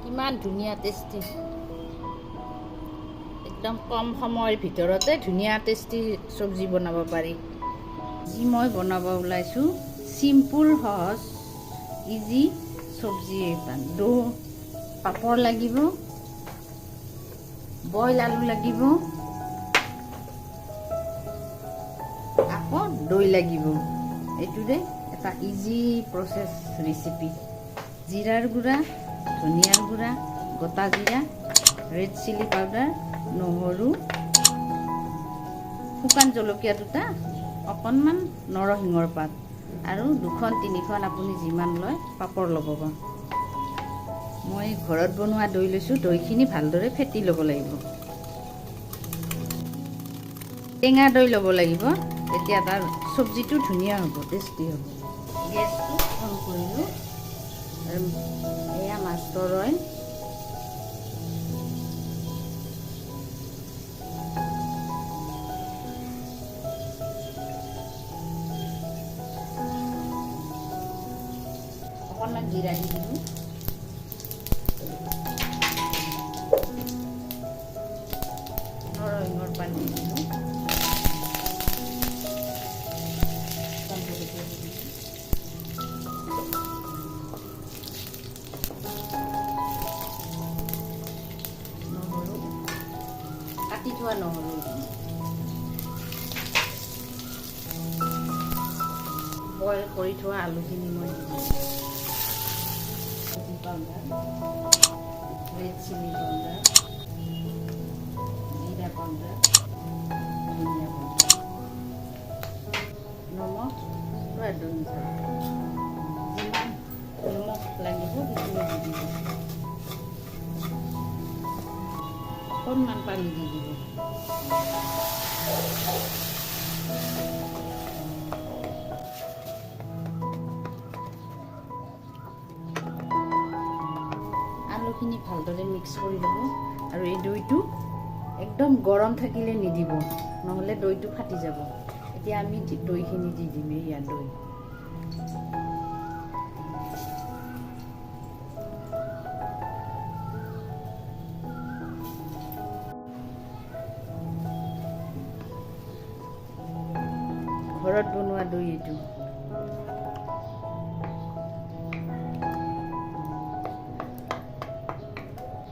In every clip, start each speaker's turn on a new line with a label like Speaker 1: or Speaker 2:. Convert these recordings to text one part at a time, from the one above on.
Speaker 1: কিমান ধুনীয়া টেষ্টি, একদম কম সময়ৰ ভিতৰতে ধুনীয়া টেষ্টি চব্জি বনাব পাৰি। যি মই বনাব ওলাইছোঁ চিম্পুল সহজ ইজি চব্জি এটা। পাপৰ লাগিব, বইল আলু লাগিব, আকৌ দৈ লাগিব। এইটোৰে এটা ইজি প্ৰচেছ ৰেচিপি। জিৰাৰ গুড়া, ধনিয়াৰ গুড়া, গোটা জিৰা, ৰেড চিলি পাউডাৰ, নহৰু, শুকান জলকীয়া দুটা, অকণমান নৰসিংহৰ পাত আৰু 2-3খন আপুনি যিমান লয় পাপৰ ল'ব। মই ঘৰত বনোৱা দৈ লৈছোঁ। দৈখিনি ভালদৰে ফেটি ল'ব লাগিব। টেঙা দৈ ল'ব লাগিব, তেতিয়া তাৰ চব্জিটো ধুনীয়া হ'ব, টেষ্টি হ'ব। গেছটো অন কৰিলোঁ আৰু এয়া মাছৰ অইল, অকণমান জিৰা দি দিলোঁ, নৰসিংহৰ পাত দি দিলোঁ, নহৰু, কাটি থোৱা নহৰু, বইল কৰি থোৱা আলুখিনি মই দিছোঁ, পাউডাৰ, ৰেড চিলি পাউডাৰ, জিৰা পাউডাৰ, ধনিয়া পাউডাৰ, নমক সোৱাদ অনুযায়ী, যিমান নিমখ লাগিব সেইখিনি দি দিব, অকণমান পানী দি দিব। আলুখিনি ভালদৰে মিক্স কৰি ল'ব আৰু এই দৈটো একদম গৰম থাকিলে নিদিব, নহ'লে দৈটো ফাটি যাব। এতিয়া আমি দৈখিনি দি দিম, এয়া দৈ। ঘৰত বনোৱা দৈ এইটো।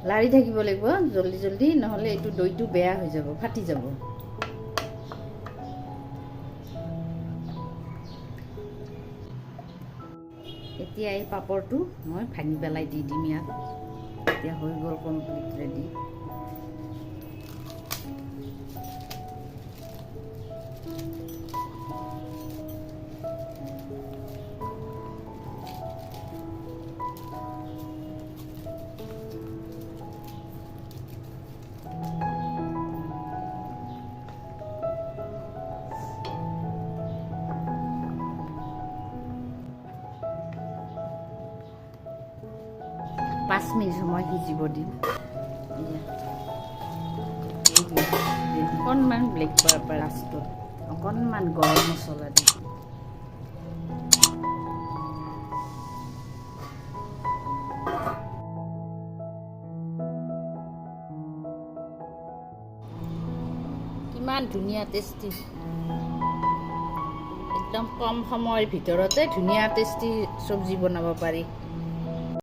Speaker 1: লাৰি থাকিব লাগিব জলদি জলদি, নহ'লে এইটো দৈটো বেয়া হৈ যাব, ফাটি যাব। এতিয়া এই পাপৰটো মই ভাঙি পেলাই দি দিম ইয়াত। এতিয়া হৈ গ'ল কমপ্লিট ৰেডি। পাঁচ মিনিট সময় সিজিব দিম। অকণমান ব্লেক পেপাৰ লাষ্টত, অকণমান গৰম মছলা দি কিমান ধুনীয়া টেষ্টি, একদম কম সময়ৰ ভিতৰতে ধুনীয়া টেষ্টি চব্জি বনাব পাৰি।